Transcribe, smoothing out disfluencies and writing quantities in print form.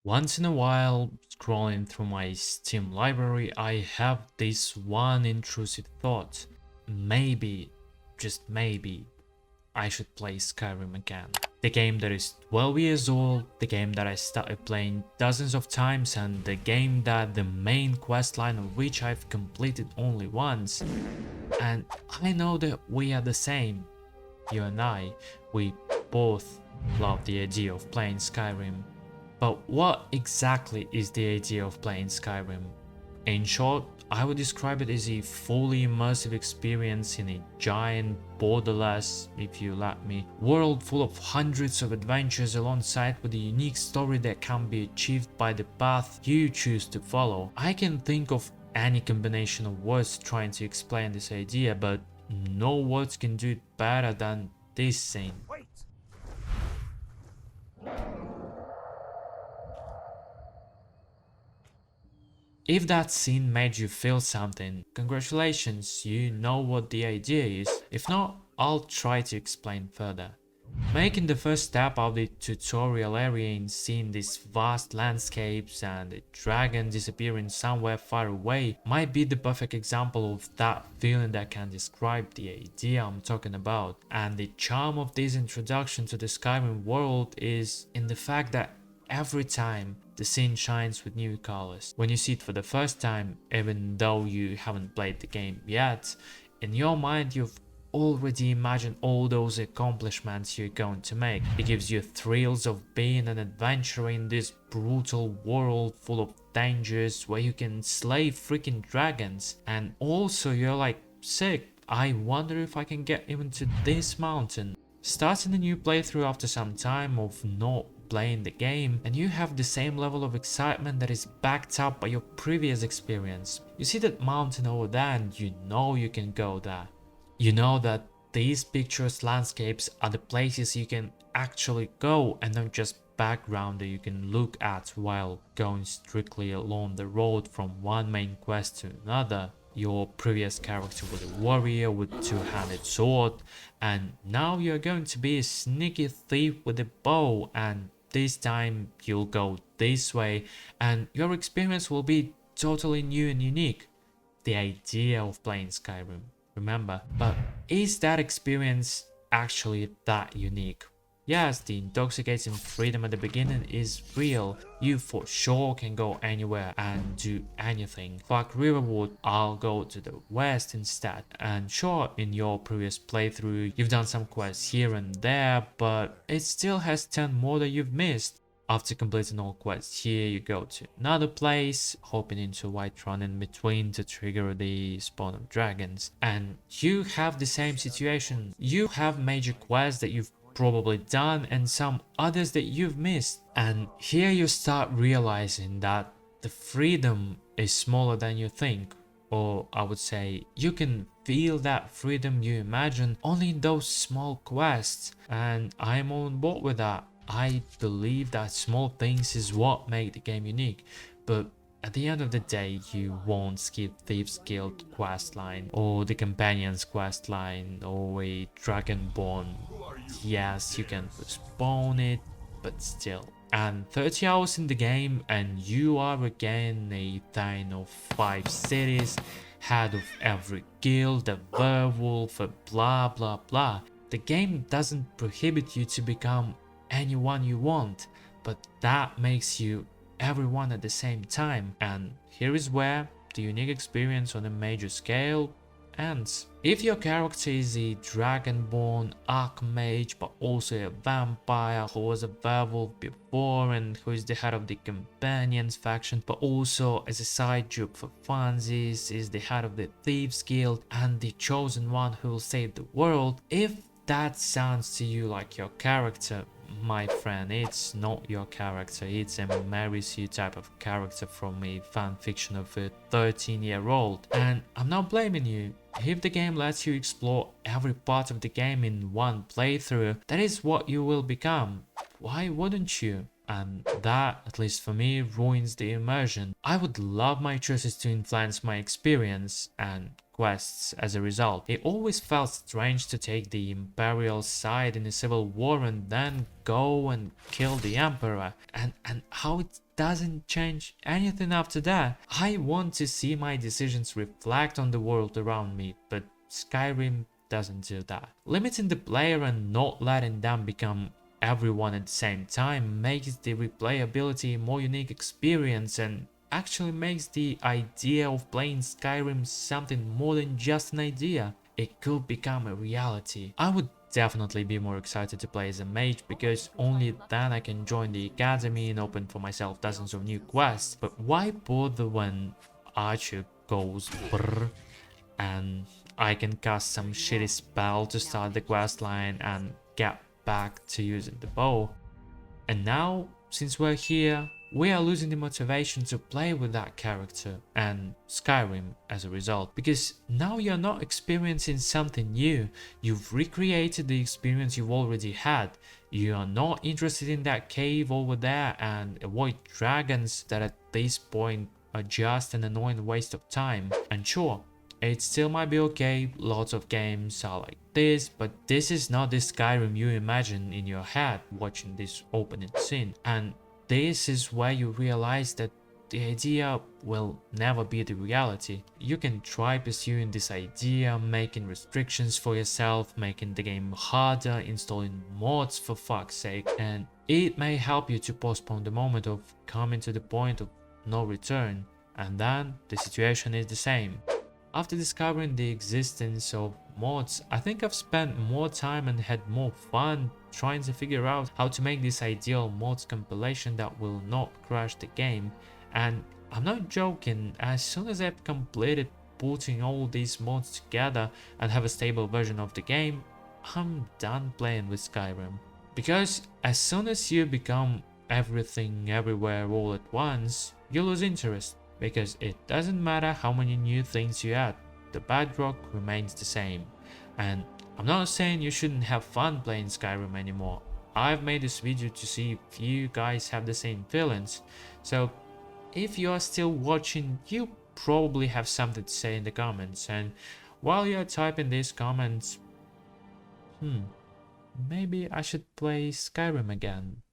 Once in a while, scrolling through my Steam library, I have this one intrusive thought. Maybe, just maybe, I should play Skyrim again. The game that is 12 years old, the game that I started playing dozens of times, and the game that the main questline of which I've completed only once. And I know that we are the same. You and I, we both love the idea of playing Skyrim. But what exactly is the idea of playing Skyrim? In short, I would describe it as a fully immersive experience in a giant, borderless, if you let me, world full of hundreds of adventures alongside with a unique story that can be achieved by the path you choose to follow. I can think of any combination of words trying to explain this idea, but no words can do it better than this scene. If that scene made you feel something, congratulations, you know what the idea is. If not, I'll try to explain further. Making the first step of the tutorial area in seeing these vast landscapes and a dragon disappearing somewhere far away might be the perfect example of that feeling that can describe the idea I'm talking about. And the charm of this introduction to the Skyrim world is in the fact that every time the scene shines with new colors. When you see it for the first time, even though you haven't played the game yet, in your mind you've already imagined all those accomplishments you're going to make. It gives you thrills of being an adventurer in this brutal world full of dangers where you can slay freaking dragons. And also you're like, sick, I wonder if I can get even to this mountain. Starting a new playthrough after some time of not playing the game, and you have the same level of excitement that is backed up by your previous experience. You see that mountain over there and you know you can go there. You know that these picturesque landscapes are the places you can actually go and not just background that you can look at while going strictly along the road from one main quest to another. Your previous character was a warrior with a two-handed sword, and now you're going to be a sneaky thief with a bow, and this time you'll go this way and your experience will be totally new and unique. The idea of playing Skyrim, remember. But is that experience actually that unique? Yes, the intoxicating freedom at the beginning is real. You for sure can go anywhere and do anything. Fuck Riverwood, I'll go to the west instead. And sure, in your previous playthrough, you've done some quests here and there, but it still has 10 more that you've missed. After completing all quests here, you go to another place, hopping into Whiterun in between to trigger the spawn of dragons. And you have the same situation. You have major quests that you've probably done and some others that you've missed. And here you start realizing that the freedom is smaller than you think. Or I would say you can feel that freedom you imagine only in those small quests. And I'm on board with that. I believe that small things is what make the game unique, but at the end of the day, you won't skip Thieves Guild questline or the Companions questline or a Dragonborn. Yes, you can postpone it, but still. And 30 hours in the game and you are again a thane of 5 cities, head of every guild, a werewolf, a blah blah blah. The game doesn't prohibit you to become anyone you want, but that makes you everyone at the same time. And here is where the unique experience on a major scale ends. If your character is a dragonborn archmage but also a vampire who was a werewolf before and who is the head of the companions faction but also as a side job for funsies is the head of the thieves guild and the chosen one who will save the world, if that sounds to you like your character, my friend, it's not your character, it's a marries you type of character from a fan fiction of a 13-year-old. And I'm not blaming you. If the game lets you explore every part of the game in one playthrough, that is what you will become. Why wouldn't you? and that, at least for me, ruins the immersion. I would love my choices to influence my experience and quests as a result. It always felt strange to take the Imperial side in a civil war and then go and kill the Emperor, and how it doesn't change anything after that. I want to see my decisions reflect on the world around me, but Skyrim doesn't do that. Limiting the player and not letting them become everyone at the same time makes the replayability a more unique experience and actually makes the idea of playing Skyrim something more than just an idea. It could become a reality. I would definitely be more excited to play as a mage because only then I can join the academy and open for myself dozens of new quests. But why bother when Archer goes brrr and I can cast some shitty spell to start the quest line and get back to using the bow? And now, since we're here, we are losing the motivation to play with that character and Skyrim as a result, because now you're not experiencing something new. You've recreated the experience you've already had. You are not interested in that cave over there and avoid dragons that at this point are just an annoying waste of time. And sure, it still might be okay, lots of games are like this, but this is not the Skyrim you imagine in your head watching this opening scene. And this is where you realize that the idea will never be the reality. You can try pursuing this idea, making restrictions for yourself, making the game harder, installing mods for fuck's sake, and it may help you to postpone the moment of coming to the point of no return, and then the situation is the same. After discovering the existence of mods, I think I've spent more time and had more fun trying to figure out how to make this ideal mods compilation that will not crash the game. And I'm not joking, as soon as I've completed putting all these mods together and have a stable version of the game, I'm done playing with Skyrim. Because as soon as you become everything everywhere all at once, you lose interest. Because it doesn't matter how many new things you add, the bedrock remains the same. And I'm not saying you shouldn't have fun playing Skyrim anymore. I've made this video to see if you guys have the same feelings. So if you are still watching, you probably have something to say in the comments. And while you're typing these comments, maybe I should play Skyrim again.